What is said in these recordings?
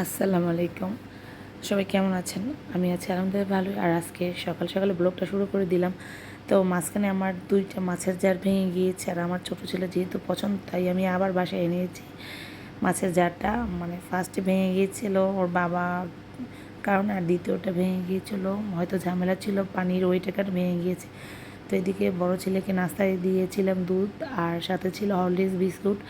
আসসালামু আলাইকুম। সবাই কেমন আছেন? আমি আছি আলহামদুলিল্লাহ ভালোই। আর আজকে সকাল সকালে ব্লগটা শুরু করে দিলাম। তো মাঝখানে আমার ২টা মাছের জার ভেঙে গিয়েছে, আর আমার ছোটো ছেলে যেহেতু পছন্দ তাই আমি আবার বাসায় এনেছি মাছের জারটা। মানে ফার্স্টে ভেঙে গিয়েছিল ওর বাবা কারণে, আর দ্বিতীয়টা ভেঙে গিয়েছিল হয়তো ঝামেলা ছিল, পানির ওই টাকাটা ভেঙে গিয়েছে। তো এদিকে বড় ছেলেকে নাস্তায় দিয়েছিলাম দুধ, আর সাথে ছিল হরলিক্স বিস্কুট।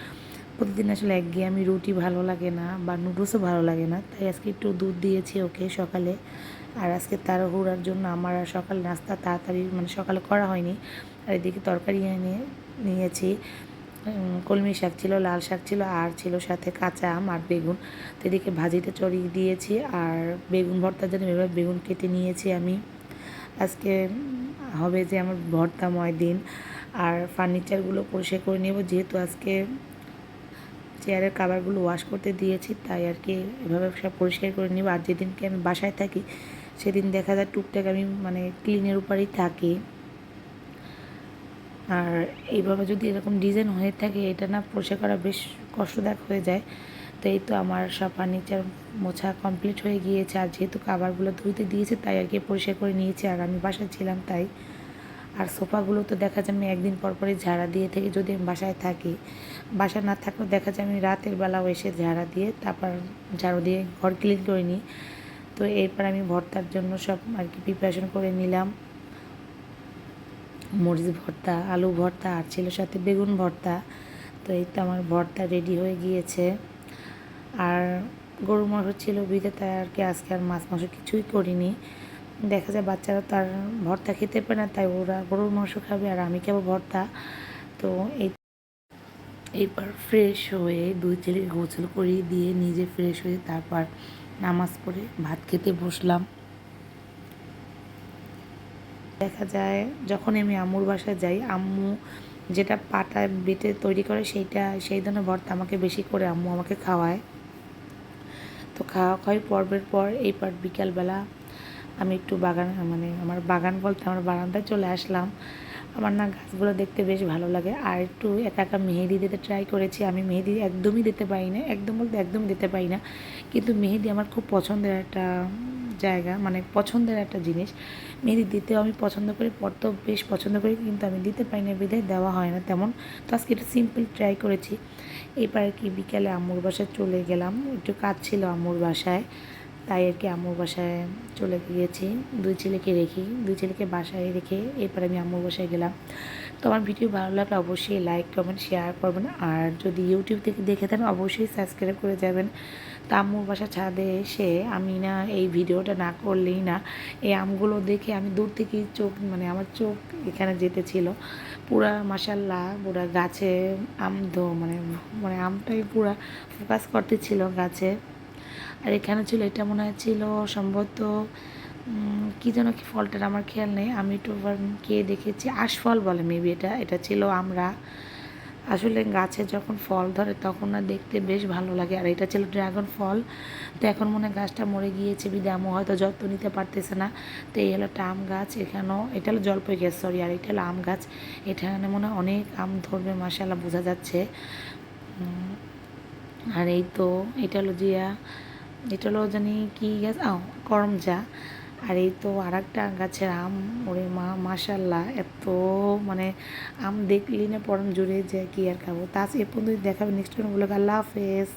প্রতিদিন আসলে একঘেয়েমি রুটি ভালো লাগে না বা নুডলসও ভালো লাগে না, তাই আজকে একটু দুধ দিয়েছি ওকে সকালে। আর আজকে তাড়াহুড়ার জন্য আমার আর সকাল নাস্তা তাড়াতাড়ি মানে সকালে করা হয়নি। আর এদিকে তরকারি এনে নিয়েছি, কলমি শাক ছিল, লাল শাক ছিল, আর ছিল সাথে কাঁচা আম আর বেগুন। তো এদিকে ভাজিতে চড়িয়ে দিয়েছি, আর বেগুন ভর্তার জন্য এভাবে বেগুন কেটে নিয়েছি আমি। আজকে হবে যে আমার ভর্তাময় দিন। আর ফার্নিচারগুলো পরিষ্কার করে নেব, যেহেতু আজকে চেয়ারের কাভারগুলো ওয়াশ করতে দিয়েছি, তাই আর কি এভাবে সব পরিষ্কার করে নিব। আর যেদিনকে আমি বাসায় থাকি সেদিন দেখা যায় টুকটাক আমি মানে ক্লিনের উপরেই থাকি। আর এইভাবে যদি এরকম ডিজাইন হয়ে থাকে এটা না পরিষ্কার করা বেশ কষ্টদায়ক হয়ে যায়। তো এই তো আমার সব ফার্নিচার মোছা কমপ্লিট হয়ে গিয়েছে, আর যেহেতু কাভারগুলো ধুইতে দিয়েছে তাই আর কি পরিষ্কার করে নিয়েছি, আর আমি বাসায় ছিলাম তাই। আর সোফাগুলো তো দেখা যায় আমি একদিন পর পরই ঝাড়া দিয়ে থেকে যদি আমি বাসায় থাকি, বাসা না থাকলেও দেখা যায় আমি রাতের বেলাও এসে ঝাড়া দিয়ে তারপর ঝাড়ু দিয়ে ঘর ক্লিন করে নিই। তো এরপর আমি ভর্তার জন্য সব আর কি প্রিপারেশন করে নিলাম। মরিচ ভর্তা, আলু ভর্তা, আর ছিল সাথে বেগুন ভর্তা। তো এই তো আমার ভর্তা রেডি হয়ে গিয়েছে। আর গরুর মাংস ছিল বিধে তাই আর কি আজকে আর মাছ মাংস কিছুই করিনি। দেখা যায় বাচ্চারা তার ভর্তা খেতে পারে না, তাই ওরা গরুর মাংস খাবে আর আমি খাবো ভর্তা। তো এইবার ফ্রেশ হয়ে দুই ছেলেকে গোসল করিয়ে দিয়ে নিজে ফ্রেশ হয়ে তারপর নামাজ পড়ে ভাত খেতে বসলাম। দেখা যায় যখন আমি আম্মুর বাসায় যাই, আম্মু যেটা পাটা বেটে তৈরি করে সেই ধরনের ভর্তা আমাকে বেশি করে আম্মু আমাকে খাওয়ায়। তো খাওয়া খাওয়াই পর্বের পর এইবার বিকালবেলা আমি একটু বাগান মানে আমার বাগান বলতে আমার বারান্দায় চলে আসলাম। আমার না গাছগুলো দেখতে বেশ ভালো লাগে, আর একটু একা একা মেহেদি দিতে ট্রাই করেছি। আমি মেহেদি একদমই দিতে পারি না, একদম বলতে একদমই দিতে পারি না, কিন্তু মেহেদি আমার খুব পছন্দের একটা জায়গা, মানে পছন্দের একটা জিনিস। মেহেদি দিতেও আমি পছন্দ করি, পড়তেও বেশ পছন্দ করি, কিন্তু আমি দিতে পারি না বিধায় দেওয়া হয় না তেমন। তো আজকে একটু সিম্পল ট্রাই করেছি। এবার আর কি বিকেলে আম্মুর বাসায় চলে গেলাম, একটু কাজ ছিল আম্মুর বাসায়, তাই আর কি আম্মুর বাসায় চলে গিয়েছি। দুই ছেলেকে বাসায় রেখে এরপর আমি আম্মুর বাসায় গেলাম। তো আমার ভিডিও ভালো লাগলে অবশ্যই লাইক কমেন্ট শেয়ার করবেন, আর যদি ইউটিউব থেকে দেখে থাকেন অবশ্যই সাবস্ক্রাইব করে যাবেন। তো আম্মুর বাসা ছাদে এসে আমি না এই ভিডিওটা না করলেই না, এই আমগুলো দেখে আমি দূর থেকেই চোখ মানে আমার চোখ এখানে যেতেছিল। পুরা মাশাল্লাহ পুরা গাছে আম মানে মানে আমটাই পুরা ফোকাস করতেছিল গাছে। আর এখানে ছিল এটা মনে হয় ছিল সম্ভবত কী যেন কি ফলটার আমার খেয়াল নেই, আমি একটু খেয়ে দেখেছি, আশফল বলে মেবি। এটা ছিল আমরা আসলে গাছে যখন ফল ধরে তখন না দেখতে বেশ ভালো লাগে, আর এটা ছিল ড্রাগন ফল। তো এখন মনে হয় গাছটা মরে গিয়েছে বিদে আমও হয়তো যত্ন নিতে পারতেছে না। তো এই হলো একটা আম গাছ, এখানেও এটা হলো জলপাই গাছ সরি, আর এটা হলো আম গাছ। এখানে মনে হয় অনেক আম ধরবে মাশাআল্লাহ বোঝা যাচ্ছে। আর এই তো এটা হলো জিয়া, এটা হলো জানি কি গাছ, করমজা। আর এই তো আর একটা গাছের আম, ওরে মা মাশাল্লাহ এত মানে আম দেখলি না পরম জুড়ে যায়, কি আর খাবো। তা এ পর্যন্ত দেখাবে নেক্সট টাইম বলে আল্লাহ হাফেজ।